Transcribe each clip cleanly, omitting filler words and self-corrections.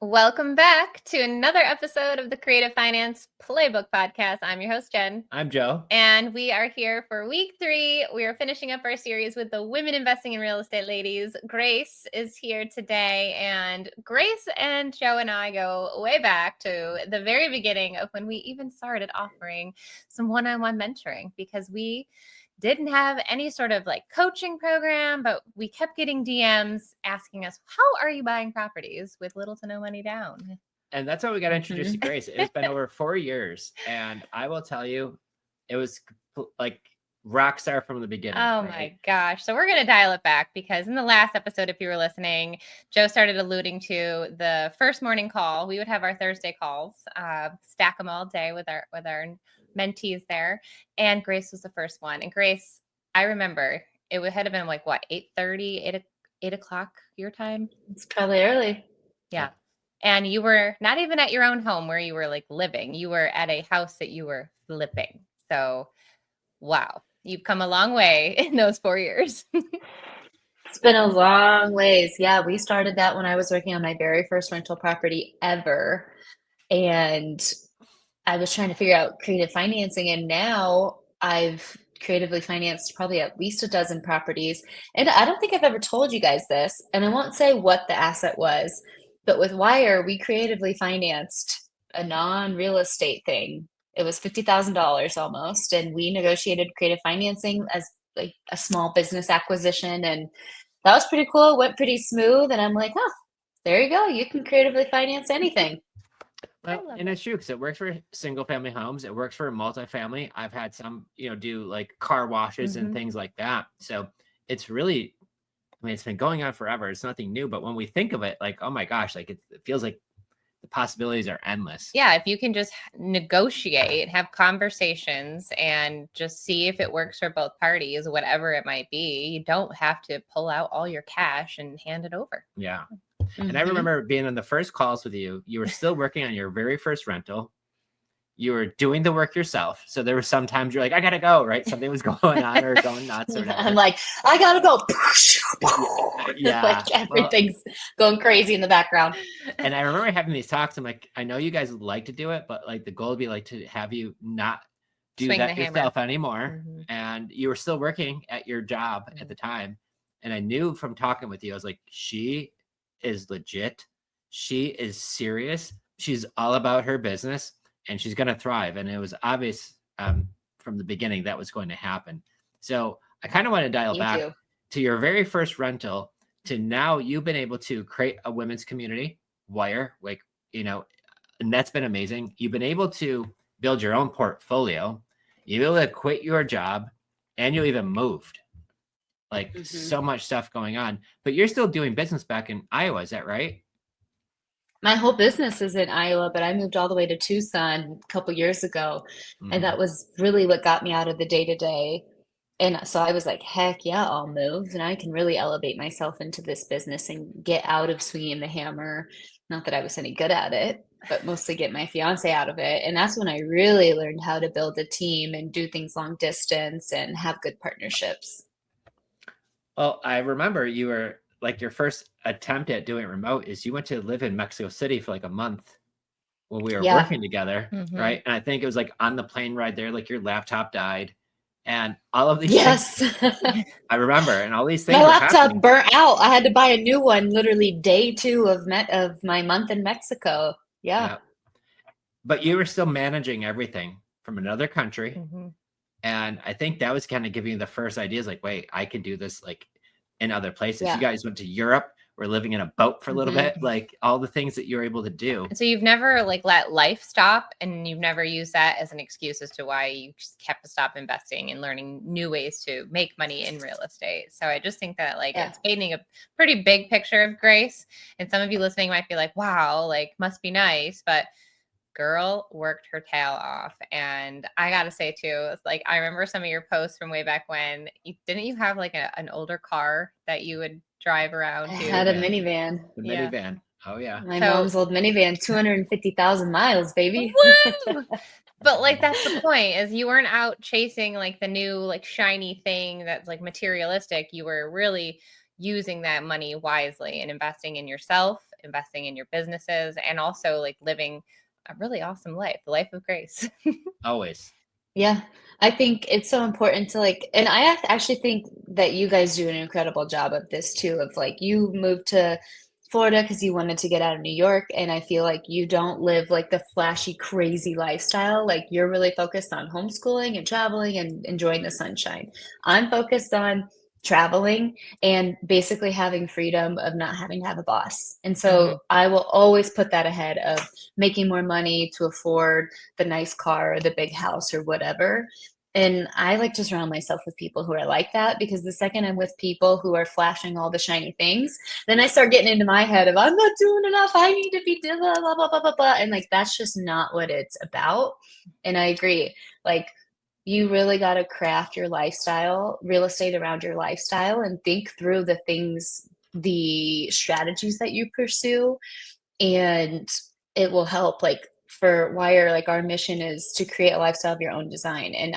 Welcome back to another episode of the Creative Finance Playbook Podcast. I'm your host, Jen. I'm Joe. And we are here for week 3. We are finishing up our series with the Women Investing in Real Estate ladies. Grace is here today. And Grace and Joe and I go way back to the very beginning of when we even started offering some one-on-one mentoring, because we didn't have any sort of like coaching program, but we kept getting DMs asking us, how are you buying properties with little to no money down? And that's how we got introduced to Grace. It's been over 4 years. And I will tell you, it was like rock star from the beginning. Oh my gosh. So we're going to dial it back, because in the last episode, if you were listening, Joe started alluding to the first morning call. We would have our Thursday calls, stack them all day with our mentees there. And Grace was the first one. And Grace, I remember it had been like what, 8:30, 8 o'clock your time? It's probably early. Yeah. And you were not even at your own home where you were like living. You were at a house that you were flipping. So, wow, you've come a long way in those 4 years. It's been a long ways. Yeah, we started that when I was working on my very first rental property ever. And I was trying to figure out creative financing. And now I've creatively financed probably at least a dozen properties. And I don't think I've ever told you guys this. And I won't say what the asset was. But with Wire, we creatively financed a non-real estate thing. It was $50,000 almost. And we negotiated creative financing as like a small business acquisition. And that was pretty cool. It went pretty smooth. And I'm like, oh, there you go. You can creatively finance anything. Well, and it's true, because it works for single family homes. It works for multifamily. I've had some, do like car washes and things like that. So it's really, it's been going on forever. It's nothing new, but when we think of it, like, oh my gosh, like it feels like the possibilities are endless. Yeah. If you can just negotiate, have conversations, and just see if it works for both parties, whatever it might be, you don't have to pull out all your cash and hand it over. Yeah. And I remember being on the first calls with you. You were still working on your very first rental. You were doing the work yourself. So there were some times you're like, I gotta go, right? Something was going on or going nuts or whatever. I'm like, I gotta go. Yeah. Like everything's going crazy in the background. And I remember having these talks. I'm like, I know you guys would like to do it, but like the goal would be like to have you not do Swing that the yourself anymore. And you were still working at your job at the time. And I knew from talking with you, I was like, she is legit. She is serious. She's all about her business, and she's going to thrive. And it was obvious from the beginning that was going to happen. So I kind of want to dial back to your very first rental to now. You've been able to create a women's community, Wire, like, and that's been amazing. You've been able to build your own portfolio. You've been able to quit your job, and you even moved. Like so much stuff going on, but you're still doing business back in Iowa. Is that right? My whole business is in Iowa, but I moved all the way to Tucson a couple years ago. And that was really what got me out of the day-to-day. And so I was like, heck yeah, I'll move. And I can really elevate myself into this business and get out of swinging the hammer. Not that I was any good at it, but mostly get my fiance out of it. And that's when I really learned how to build a team and do things long distance and have good partnerships. Well, I remember you were like, your first attempt at doing it remote is you went to live in Mexico City for like a month when we were working together, right? And I think it was like on the plane ride there, like your laptop died and all of these things. I remember, and all these things. My laptop burnt out. I had to buy a new one literally day 2 of my month in Mexico. Yeah. But you were still managing everything from another country. And I think that was kind of giving you the first ideas, like, wait, I can do this like in other places. You guys went to Europe. We're living in a boat for a little bit, like all the things that you're able to do. And so you've never like let life stop, and you've never used that as an excuse as to why you just kept to stop investing and learning new ways to make money in real estate. So I just think that like it's painting a pretty big picture of Grace. And some of you listening might be like, wow, like must be nice, but girl worked her tail off. And I gotta say too, it's like I remember some of your posts from way back when. Didn't you have like an older car that you would drive around to? I had a minivan. The minivan. Oh yeah. My mom's old minivan, 250,000 miles, baby. But like that's the point, is you weren't out chasing like the new like shiny thing that's like materialistic. You were really using that money wisely and investing in yourself investing in your businesses and also like living a really awesome life, the life of grace. Always. Yeah, I think it's so important to like, and I actually think that you guys do an incredible job of this too, of like you moved to Florida because you wanted to get out of New York, and I feel like you don't live like the flashy, crazy lifestyle. Like you're really focused on homeschooling and traveling and enjoying the sunshine. I'm focused on traveling and basically having freedom of not having to have a boss. And so I will always put that ahead of making more money to afford the nice car or the big house or whatever. And I like to surround myself with people who are like that, because the second I'm with people who are flashing all the shiny things, then I start getting into my head of I'm not doing enough. I need to be blah, blah, blah, blah, blah, blah. And like, that's just not what it's about. And I agree. Like, you really got to craft your lifestyle, real estate around your lifestyle, and think through the things, the strategies that you pursue. And it will help. Like for Wire, like our mission is to create a lifestyle of your own design. And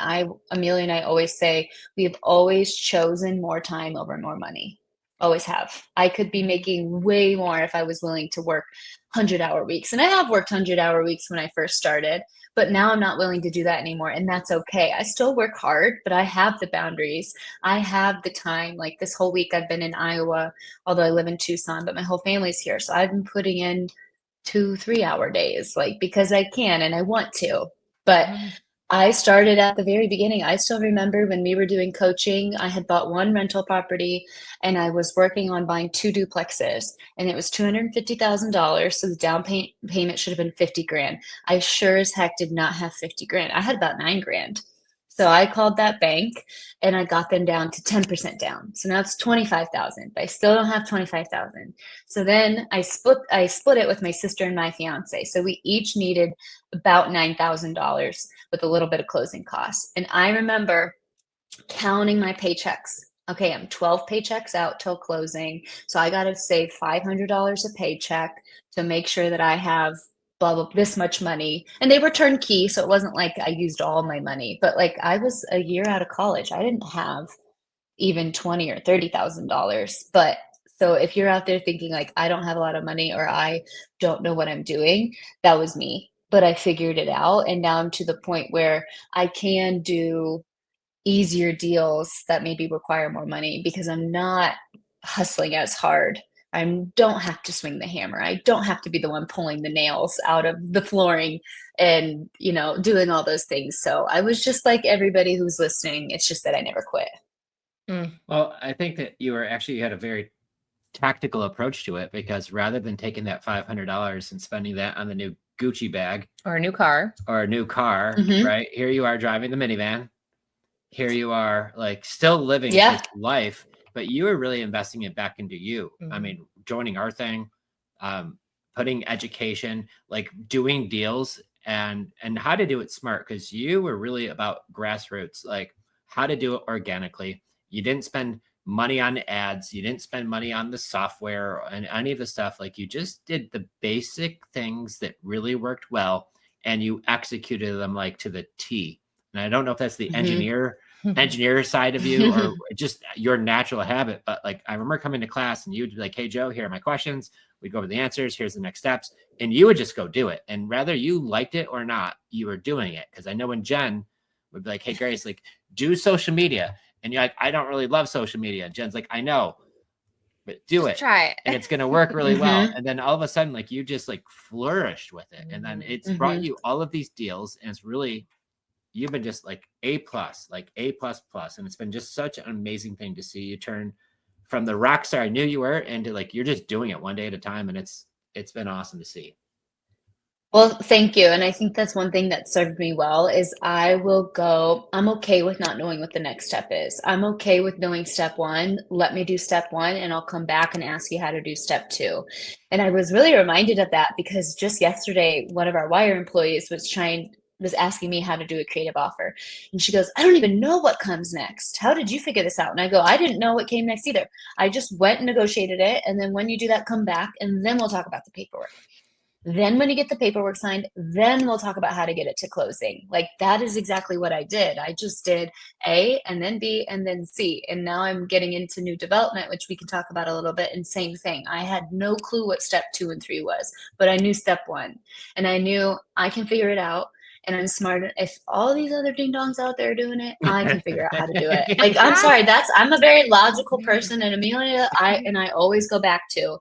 Amelia and I always say, we've always chosen more time over more money. Always have. I could be making way more if I was willing to work 100-hour weeks. And I have worked 100-hour weeks when I first started, but now I'm not willing to do that anymore. And that's okay. I still work hard, but I have the boundaries. I have the time. Like this whole week I've been in Iowa, although I live in Tucson, but my whole family's here. So I've been putting in 2-3 hour days, like because I can and I want to. But I started at the very beginning. I still remember when we were doing coaching, I had bought one rental property and I was working on buying 2 duplexes, and it was $250,000. So the down payment should have been 50 grand. I sure as heck did not have 50 grand. I had about 9 grand. So I called that bank and I got them down to 10% down. So now it's 25,000, but I still don't have 25,000. So then I split it with my sister and my fiance. So we each needed about $9,000 with a little bit of closing costs. And I remember counting my paychecks. Okay, I'm 12 paychecks out till closing. So I got to save $500 a paycheck to make sure that I have blah, blah, this much money. And they were turnkey, so it wasn't like I used all my money. But like I was a year out of college. I didn't have even $20,000 or $30,000. But so if you're out there thinking like I don't have a lot of money or I don't know what I'm doing, that was me. But I figured it out. And now I'm to the point where I can do easier deals that maybe require more money because I'm not hustling as hard. I don't have to swing the hammer. I don't have to be the one pulling the nails out of the flooring and, doing all those things. So I was just like everybody who's listening. It's just that I never quit. Well, I think that you had a very tactical approach to it, because rather than taking that $500 and spending that on the new Gucci bag or a new car, right? Here you are driving the minivan. Here you are like still living this life, but you are really investing it back into you. I mean, joining our thing, putting education, like doing deals and how to do it smart. Cause you were really about grassroots, like how to do it organically. You didn't spend money on ads. You didn't spend money on the software and any of the stuff. Like you just did the basic things that really worked well, and you executed them like to the T. And I don't know if that's the engineer side of you or just your natural habit. But like, I remember coming to class and you'd be like, hey, Joe, here are my questions. We'd go over the answers. Here's the next steps. And you would just go do it. And whether you liked it or not, you were doing it. Cause I know when Jenn would be like, hey, Grace, like do social media. And you're like, I don't really love social media. Jen's like, I know, but do it. Try it. And it's going to work really well. And then all of a sudden, like you just like flourished with it. And then it's brought you all of these deals. And it's really, you've been just like A+, like A++. And it's been just such an amazing thing to see you turn from the rock star I knew you were into like, you're just doing it one day at a time. And it's been awesome to see. Well, thank you. And I think that's one thing that served me well is I'm okay with not knowing what the next step is. I'm okay with knowing step 1. Let me do step 1 and I'll come back and ask you how to do step 2. And I was really reminded of that because just yesterday, one of our Wire employees was asking me how to do a creative offer. And she goes, I don't even know what comes next. How did you figure this out? And I go, I didn't know what came next either. I just went and negotiated it. And then when you do that, come back and then we'll talk about the paperwork. Then when you get the paperwork signed, then we'll talk about how to get it to closing. Like that is exactly what I did. I just did A and then B and then C. And now I'm getting into new development, which we can talk about a little bit. And same thing. I had no clue what step 2 and 3 was, but I knew step 1 and I knew I can figure it out. And I'm smart. If all these other ding dongs out there are doing it, I can figure out how to do it. Like, I'm sorry, I'm a very logical person. And Amelia, I always go back to,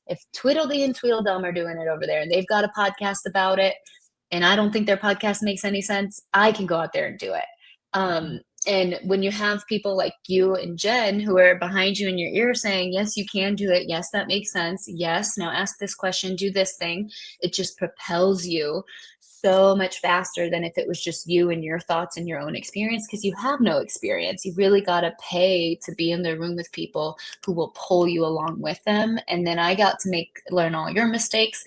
if Tweedledee and Tweedledum are doing it over there and they've got a podcast about it, and I don't think their podcast makes any sense, I can go out there and do it. And when you have people like you and Jenn who are behind you in your ear saying, yes, you can do it. Yes, that makes sense. Yes, now ask this question, do this thing. It just propels you so much faster than if it was just you and your thoughts and your own experience, because you have no experience. You really got to pay to be in the room with people who will pull you along with them. And then I got to learn all your mistakes.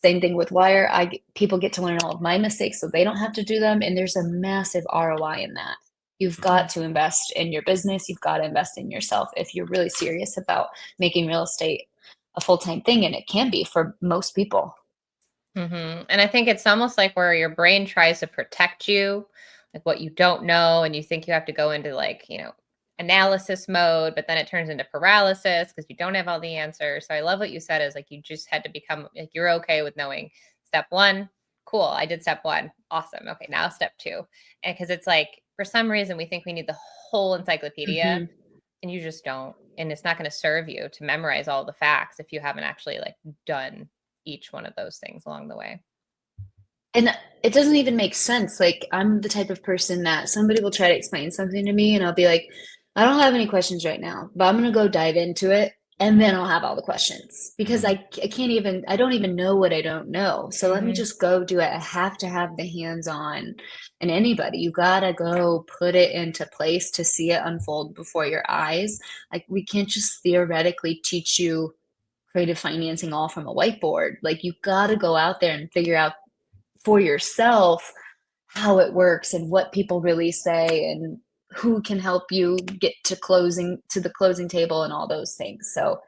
Same thing with Wire. People get to learn all of my mistakes so they don't have to do them. And there's a massive ROI in that. You've got to invest in your business. You've got to invest in yourself if you're really serious about making real estate a full-time thing. And it can be for most people. Mm-hmm. And I think it's almost like where your brain tries to protect you, like what you don't know. And you think you have to go into analysis mode, but then it turns into paralysis because you don't have all the answers. So I love what you said is like, you just had to become like, you're okay with knowing step 1. Cool. I did step 1. Awesome. Okay. Now step 2. And because it's like, for some reason we think we need the whole encyclopedia and you just don't. And it's not going to serve you to memorize all the facts if you haven't actually done each one of those things along the way. And it doesn't even make sense. Like, I'm the type of person that somebody will try to explain something to me and I'll be like, I don't have any questions right now, but I'm going to go dive into it. And then I'll have all the questions because I don't even know what I don't know. So let me just go do it. I have to have the hands-on. And anybody, you got to go put it into place to see it unfold before your eyes. Like, we can't just theoretically teach you creative financing all from a whiteboard. Like, you got to go out there and figure out for yourself how it works and what people really say and who can help you get to the closing table and all those things. So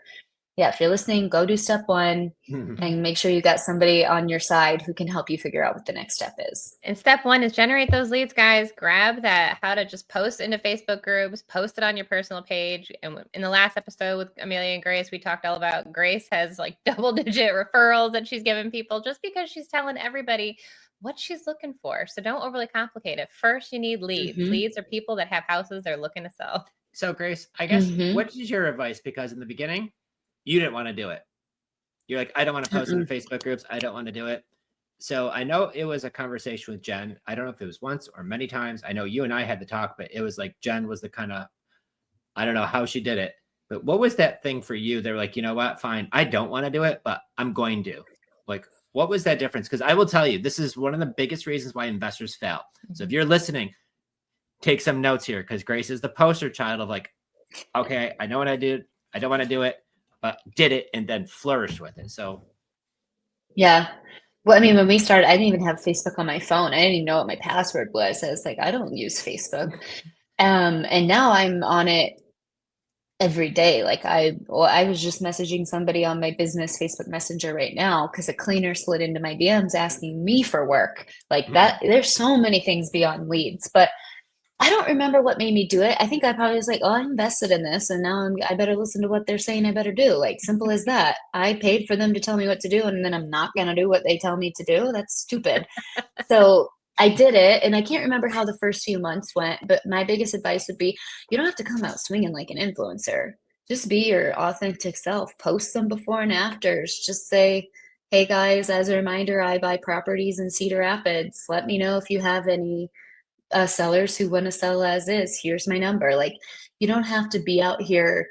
yeah, if you're listening, go do step 1 and make sure you got somebody on your side who can help you figure out what the next step is. And step 1 is generate those leads, guys. Grab that, how to just post into Facebook groups, post it on your personal page. And in the last episode with Amelia and Grace, we talked all about Grace has double-digit referrals that she's given people just because she's telling everybody what she's looking for. So don't overly complicate it. First, you need leads. Leads are people that have houses they're looking to sell. So Grace, I guess, what is your advice? Because in the beginning, you didn't want to do it. You're like, I don't want to post in Facebook groups. I don't want to do it. So I know it was a conversation with Jenn. I don't know if it was once or many times. I know you and I had the talk, but it was like Jenn was the kind of, I don't know how she did it. But what was that thing for you? They were like, you know what? Fine. I don't want to do it, but I'm going to. Like, what was that difference? Because I will tell you, this is one of the biggest reasons why investors fail. So if you're listening, take some notes here because Grace is the poster child of like, okay, I know what I did. I don't want to do it, but did it and then flourished with it. So, yeah. Well, I mean, when we started, I didn't even have Facebook on my phone. I didn't even know what my password was. I was like, I don't use Facebook. And now I'm on it every day. Like I was just messaging somebody on my business Facebook Messenger right now because a cleaner slid into my DMs asking me for work. Like that, there's so many things beyond leads, but I don't remember what made me do it. I think I probably was like, oh, I invested in this and now I better listen to what they're saying I better do. Like, simple as that. I paid for them to tell me what to do and then I'm not going to do what they tell me to do. That's stupid. So I did it, and I can't remember how the first few months went, but my biggest advice would be, you don't have to come out swinging like an influencer. Just be your authentic self. Post some before and afters. Just say, hey guys, as a reminder, I buy properties in Cedar Rapids. Let me know if you have any sellers who want to sell as is. Here's my number. Like, you don't have to be out here,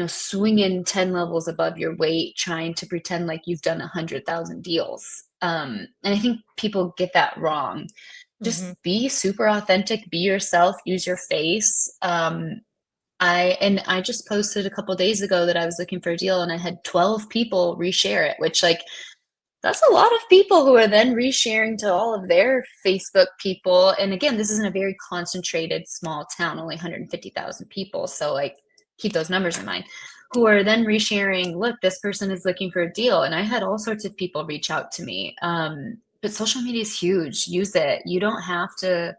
swinging 10 levels above your weight, trying to pretend like you've done 100,000 deals. And I think people get that wrong. Just be super authentic, be yourself, use your face. I just posted a couple days ago that I was looking for a deal and I had 12 people reshare it, which that's a lot of people who are then resharing to all of their Facebook people. And again, this isn't a very concentrated small town, only 150,000 people. So keep those numbers in mind. who are then resharing, look, this person is looking for a deal. And I had all sorts of people reach out to me. But social media is huge. Use it. You don't have to,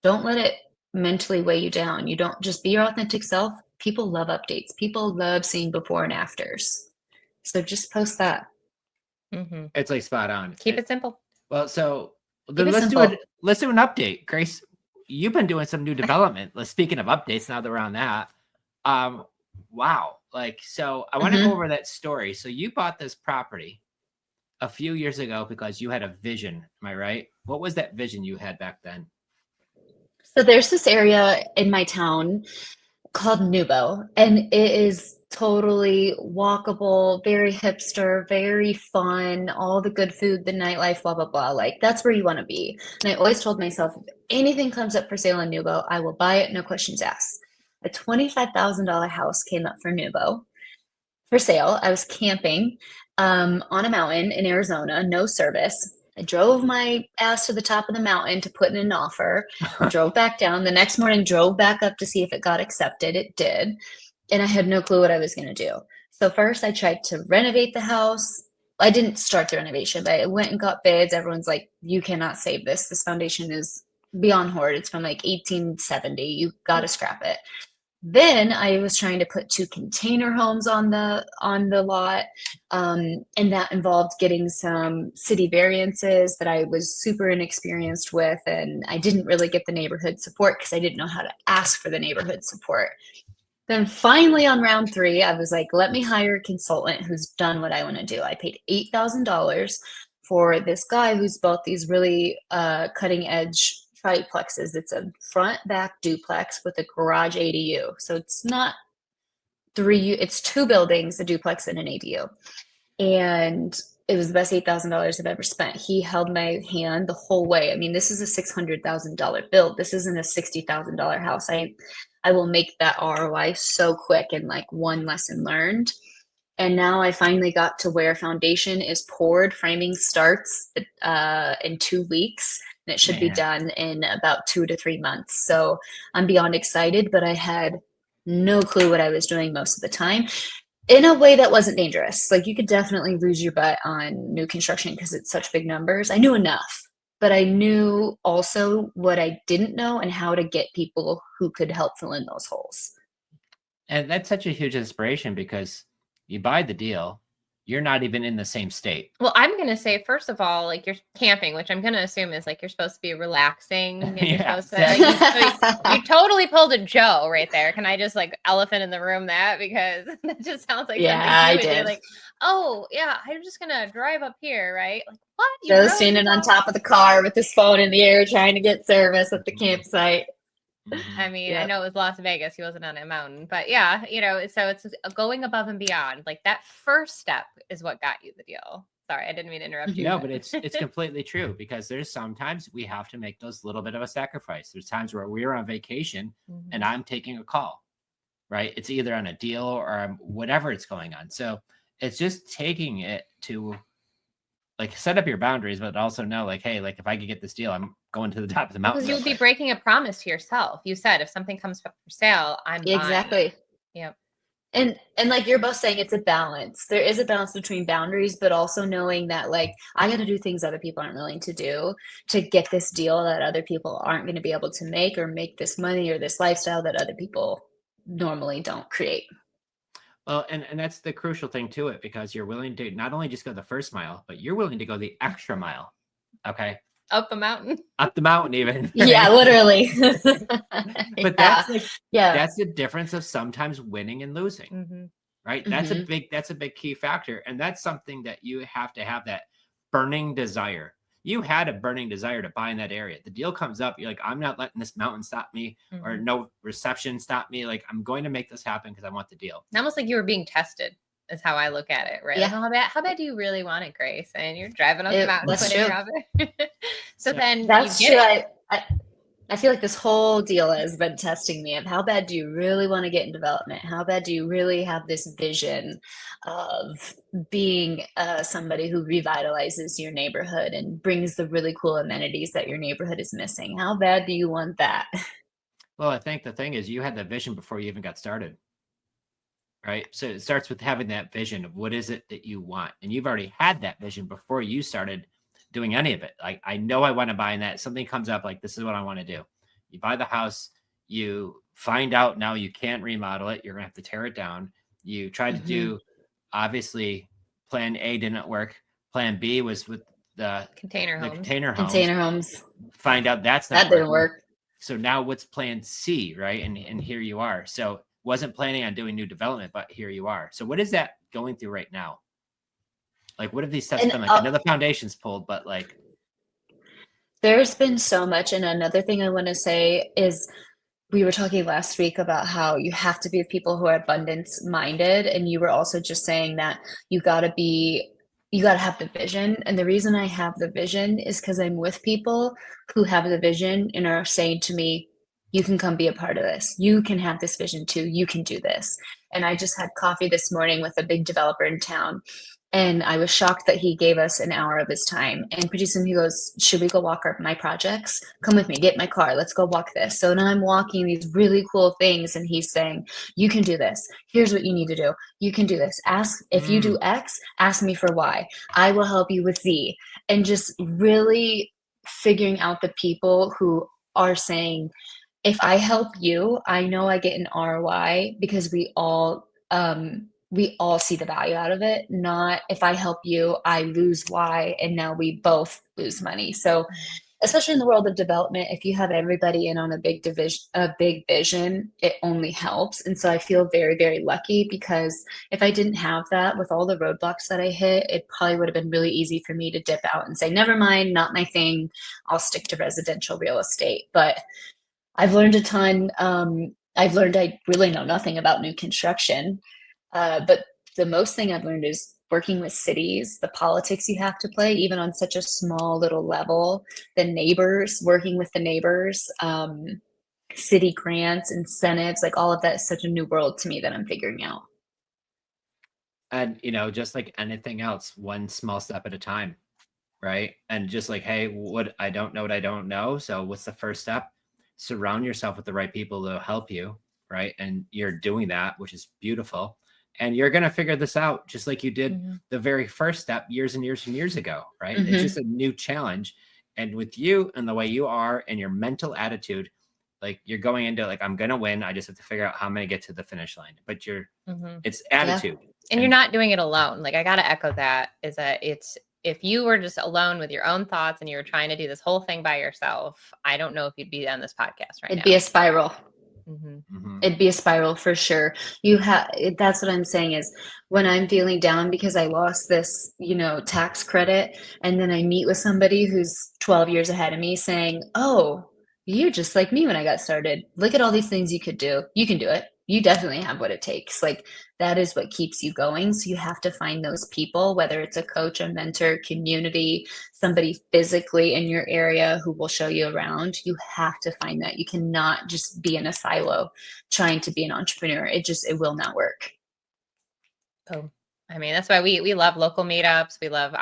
don't let it mentally weigh you down. You don't, just be your authentic self. People love updates. People love seeing before and afters. So just post that. It's like spot on. Keep it simple. Well, so then let's do an update. Grace, you've been doing some new development. Speaking of updates, now that we're on that, wow. Like, so I want to go over that story. So you bought this property a few years ago because you had a vision. Am I right? What was that vision you had back then? So there's this area in my town called Nubo, and it is totally walkable, very hipster, very fun, all the good food, the nightlife, blah, blah, blah. Like, that's where you want to be. And I always told myself, if anything comes up for sale in Nubo, I will buy it, no questions asked. A $25,000 house came up for Nubo for sale. I was camping on a mountain in Arizona, no service. I drove my ass to the top of the mountain to put in an offer, drove back down. The next morning, drove back up to see if it got accepted. It did. And I had no clue what I was going to do. So first I tried to renovate the house. I didn't start the renovation, but I went and got bids. Everyone's like, you cannot save this. This foundation is beyond hoard. It's from like 1870. You got to scrap it. Then I was trying to put 2 container homes on the lot, and that involved getting some city variances that I was super inexperienced with, and I didn't really get the neighborhood support because I didn't know how to ask for the neighborhood support. Then finally on round 3, I was like, let me hire a consultant who's done what I want to do. I paid $8,000 for this guy who's built these really cutting edge triplexes. It's a front back duplex with a garage ADU. So it's not 3, it's 2 buildings, a duplex and an ADU. And it was the best $8,000 I've ever spent. He held my hand the whole way. I mean, this is a $600,000 build. This isn't a $60,000 house. I will make that ROI so quick and like one lesson learned. And now I finally got to where foundation is poured. Framing starts in 2 weeks. And it should be done in about 2 to 3 months. So I'm beyond excited, but I had no clue what I was doing most of the time in a way that wasn't dangerous. Like, you could definitely lose your butt on new construction because it's such big numbers. I knew enough, but I knew also what I didn't know and how to get people who could help fill in those holes. And that's such a huge inspiration because you buy the deal. You're not even in the same state. Well, I'm going to say, first of all, like, you're camping, which I'm going to assume is like you're supposed to be relaxing. And you're supposed to, like, you totally pulled a Joe right there. Can I just like elephant in the room that? Because that just sounds like something I did. You're like, oh, yeah, I'm just going to drive up here, right? Like, what? Joe's standing on top of the car with his phone in the air trying to get service at the campsite. I mean, I know it was Las Vegas. He wasn't on a mountain, but yeah, so it's going above and beyond. Like, that first step is what got you the deal. Sorry, I didn't mean to interrupt you. No, but it's completely true because there's sometimes we have to make those little bit of a sacrifice. There's times where we're on vacation and I'm taking a call, right? It's either on a deal or whatever it's going on. So it's just taking it to like set up your boundaries, but also know like, hey, like if I could get this deal, I'm going to the top of the mountain. Because you would be breaking a promise to yourself. You said if something comes up for sale, I'm exactly. Yep. And like you're both saying, it's a balance. There is a balance between boundaries, but also knowing that like I got to do things other people aren't willing to do to get this deal that other people aren't going to be able to make, or make this money or this lifestyle that other people normally don't create. Well, and that's the crucial thing to it, because you're willing to not only just go the first mile, but you're willing to go the extra mile. Okay. Up the mountain. Up the mountain, even. Yeah, literally. But that's the difference of sometimes winning and losing, right? That's a big key factor, and that's something that you have to have, that burning desire. You had a burning desire to buy in that area. The deal comes up, you're like, I'm not letting this mountain stop me, or no reception stop me. Like, I'm going to make this happen because I want the deal. Almost like you were being tested. Is how I look at it, right? Yeah. Like, how bad do you really want it, Grace? And you're driving up the mountain. That's true. So then that's true. I feel like this whole deal has been testing me of how bad do you really want to get in development? How bad do you really have this vision of being somebody who revitalizes your neighborhood and brings the really cool amenities that your neighborhood is missing? How bad do you want that? Well, I think the thing is you had the vision before you even got started. right? So it starts with having that vision of what is it that you want. And you've already had that vision before you started doing any of it. Like, I know I want to buy, and that something comes up like, this is what I want to do. You buy the house, you find out now you can't remodel it. You're going to have to tear it down. You tried to do, obviously, plan A didn't work. Plan B was with the container homes. Find out that's not that didn't work. So now what's plan C, right? And here you are. So wasn't planning on doing new development, but here you are. So what is that going through right now? Like, what have these steps been like? I know the foundation's pulled, but like, there's been so much. And another thing I want to say is, we were talking last week about how you have to be with people who are abundance minded. And you were also just saying that you got to have the vision. And the reason I have the vision is because I'm with people who have the vision and are saying to me, you can come be a part of this. You can have this vision too. You can do this. And I just had coffee this morning with a big developer in town. And I was shocked that he gave us an hour of his time. And pretty soon he goes, should we go walk my projects? Come with me, get my car. Let's go walk this. So now I'm walking these really cool things. And he's saying, you can do this. Here's what you need to do. You can do this. Ask if you do X, ask me for Y. I will help you with Z. And just really figuring out the people who are saying, if I help you, I know I get an ROI, because we all see the value out of it. Not if I help you, I lose Y, and now we both lose money. So especially in the world of development, if you have everybody in on a big vision, it only helps. And so I feel very, very lucky, because if I didn't have that, with all the roadblocks that I hit, it probably would have been really easy for me to dip out and say, never mind, not my thing. I'll stick to residential real estate. But I've learned a ton. I've learned I really know nothing about new construction. But the most thing I've learned is working with cities, the politics you have to play, even on such a small little level, the neighbors, working with the neighbors, city grants, incentives, like all of that is such a new world to me that I'm figuring out. And, just like anything else, one small step at a time, right? And just like, hey, I don't know. So what's the first step? Surround yourself with the right people to help you, right? And you're doing that, which is beautiful. And you're going to figure this out just like you did the very first step years and years and years ago, right? It's just a new challenge. And with you and the way you are and your mental attitude, like, you're going into like, I'm going to win. I just have to figure out how I'm going to get to the finish line. But it's attitude. Yeah. And you're not doing it alone. Like, I got to echo that, is that if you were just alone with your own thoughts and you were trying to do this whole thing by yourself, I don't know if you'd be on this podcast right now. It'd be a spiral. It'd be a spiral for sure. That's what I'm saying, is when I'm feeling down because I lost this, tax credit, and then I meet with somebody who's 12 years ahead of me saying, oh, you're just like me when I got started. Look at all these things you could do. You can do it. You definitely have what it takes. Like, that is what keeps you going. So you have to find those people, whether it's a coach, a mentor, community, somebody physically in your area who will show you around. You have to find that. You cannot just be in a silo trying to be an entrepreneur. It will not work. Oh, I mean, that's why we love local meetups. We love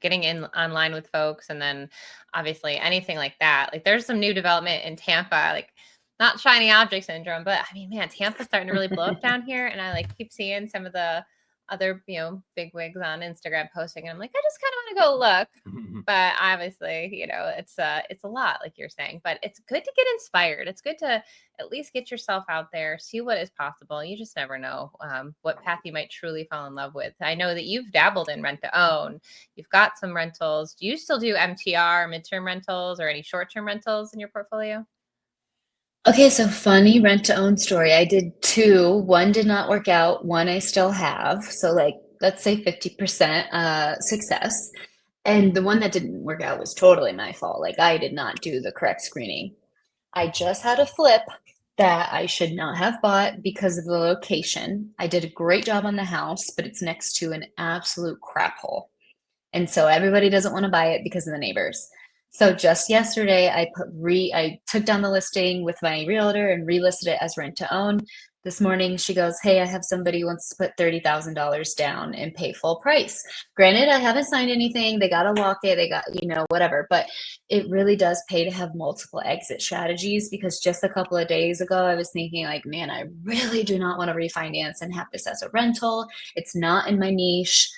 getting in online with folks. And then obviously anything like that. Like, there's some new development in Tampa, like, not shiny object syndrome, but I mean, man, Tampa's starting to really blow up down here. And I keep seeing some of the other, big wigs on Instagram posting. And I'm like, I just kind of want to go look. But obviously, it's a lot, like you're saying, but it's good to get inspired. It's good to at least get yourself out there, see what is possible. You just never know what path you might truly fall in love with. I know that you've dabbled in rent to own. You've got some rentals. Do you still do MTR, midterm rentals, or any short-term rentals in your portfolio? Okay, so funny rent to own story. I did 2. One did not work out. One I still have. So let's say 50% success. And the one that didn't work out was totally my fault. I did not do the correct screening. I just had a flip that I should not have bought because of the location. I did a great job on the house, but it's next to an absolute crap hole. And so everybody doesn't want to buy it because of the neighbors. So just yesterday, I took down the listing with my realtor and relisted it as rent to own. This morning she goes, hey, I have somebody who wants to put $30,000 down and pay full price. Granted, I haven't signed anything. They got to lock it. They got, whatever. But it really does pay to have multiple exit strategies, because just a couple of days ago, I was thinking like, man, I really do not want to refinance and have this as a rental. It's not in my niche.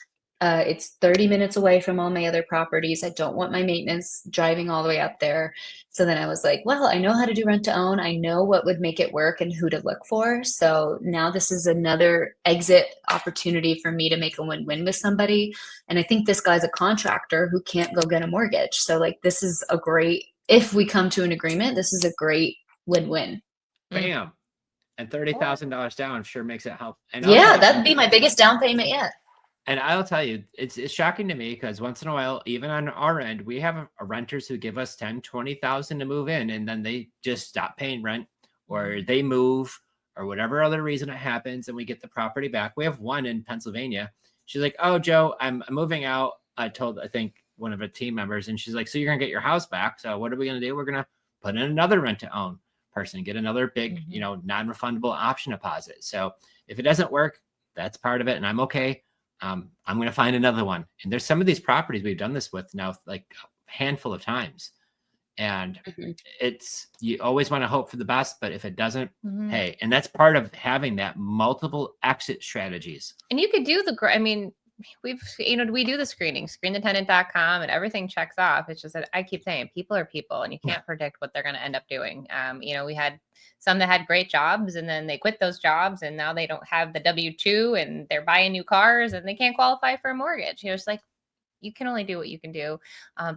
It's 30 minutes away from all my other properties. I don't want my maintenance driving all the way up there. So then I was like, well, I know how to do rent to own. I know what would make it work and who to look for. So now this is another exit opportunity for me to make a win-win with somebody. And I think this guy's a contractor who can't go get a mortgage. So like, this is a great, if we come to an agreement, this is a great win-win. Bam. And $30,000 down sure makes it help. And yeah, that'd be my biggest down payment yet. And I'll tell you, it's shocking to me, because once in a while, even on our end, we have renters who give us 10, 20,000 to move in, and then they just stop paying rent, or they move, or whatever other reason it happens, and we get the property back. We have one in Pennsylvania. She's like, oh, Joe, I'm moving out. I think one of the team members, and she's like, so you're going to get your house back. So what are we going to do? We're going to put in another rent to own person, get another big, non-refundable option deposit. So if it doesn't work, that's part of it. And I'm okay. I'm going to find another one. And there's some of these properties we've done this with now, like a handful of times. And it's, you always want to hope for the best, but if it doesn't, hey, and that's part of having that multiple exit strategies. And you could do we do the screenthetenant.com, and everything checks off. It's just that I keep saying people are people, and you can't predict what they're going to end up doing. We had some that had great jobs, and then they quit those jobs, and now they don't have the W-2, and they're buying new cars, and they can't qualify for a mortgage. It's like, you can only do what you can do.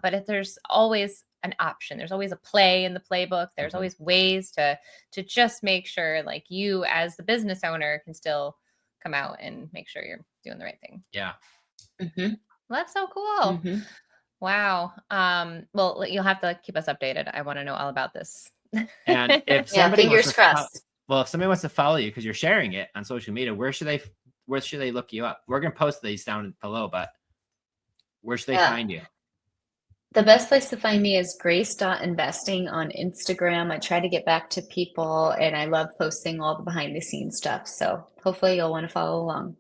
But if there's always an option, there's always a play in the playbook. There's always ways to just make sure, like, you as the business owner can still come out and make sure you're doing the right thing. Yeah. Well, that's so cool. Wow. Well, you'll have to keep us updated. I want to know all about this. And if somebody fingers crossed. If somebody wants to follow you because you're sharing it on social media, where should they look you up? We're gonna post these down below, but where should they find you? The best place to find me is grace.investing on Instagram. I try to get back to people, and I love posting all the behind the scenes stuff. So hopefully you'll want to follow along.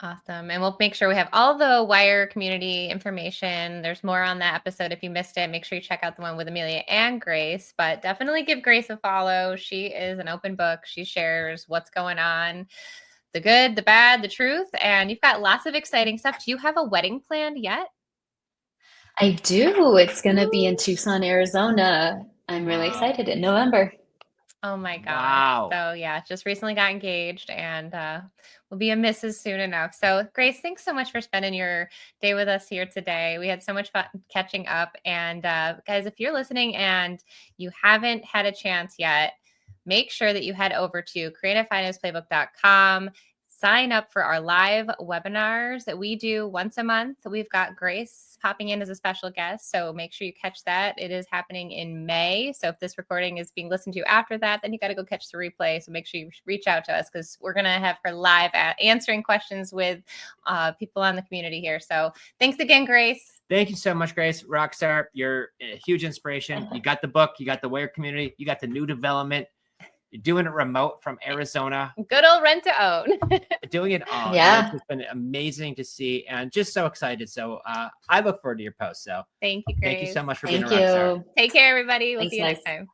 Awesome. And we'll make sure we have all the Wire community information. There's more on that episode. If you missed it, make sure you check out the one with Amelia and Grace, but definitely give Grace a follow. She is an open book. She shares what's going on, the good, the bad, the truth, and you've got lots of exciting stuff. Do you have a wedding planned yet? I do. It's going to be in Tucson, Arizona. I'm really excited, in November. Oh my God. Wow. So yeah, just recently got engaged, and we'll be a missus soon enough. So Grace, thanks so much for spending your day with us here today. We had so much fun catching up. And guys, if you're listening and you haven't had a chance yet, make sure that you head over to creativefinanceplaybook.com. Sign up for our live webinars that we do once a month. We've got Grace popping in as a special guest, so make sure you catch that. It is happening in May. So if this recording is being listened to after that, then you got to go catch the replay. So make sure you reach out to us, because we're going to have her live answering questions with people on the community here. So thanks again, Grace. Thank you so much, Grace. Rockstar, you're a huge inspiration. You got the book, you got the Wire community, you got the new development. You're doing it remote from Arizona. Good old rent to own. Doing it all. Yeah. It's been amazing to see, and just so excited. So I look forward to your post. So thank you, Grace. Thank you so much for being a rockstar. Take care, everybody. We'll Thanks, see you guys. next time.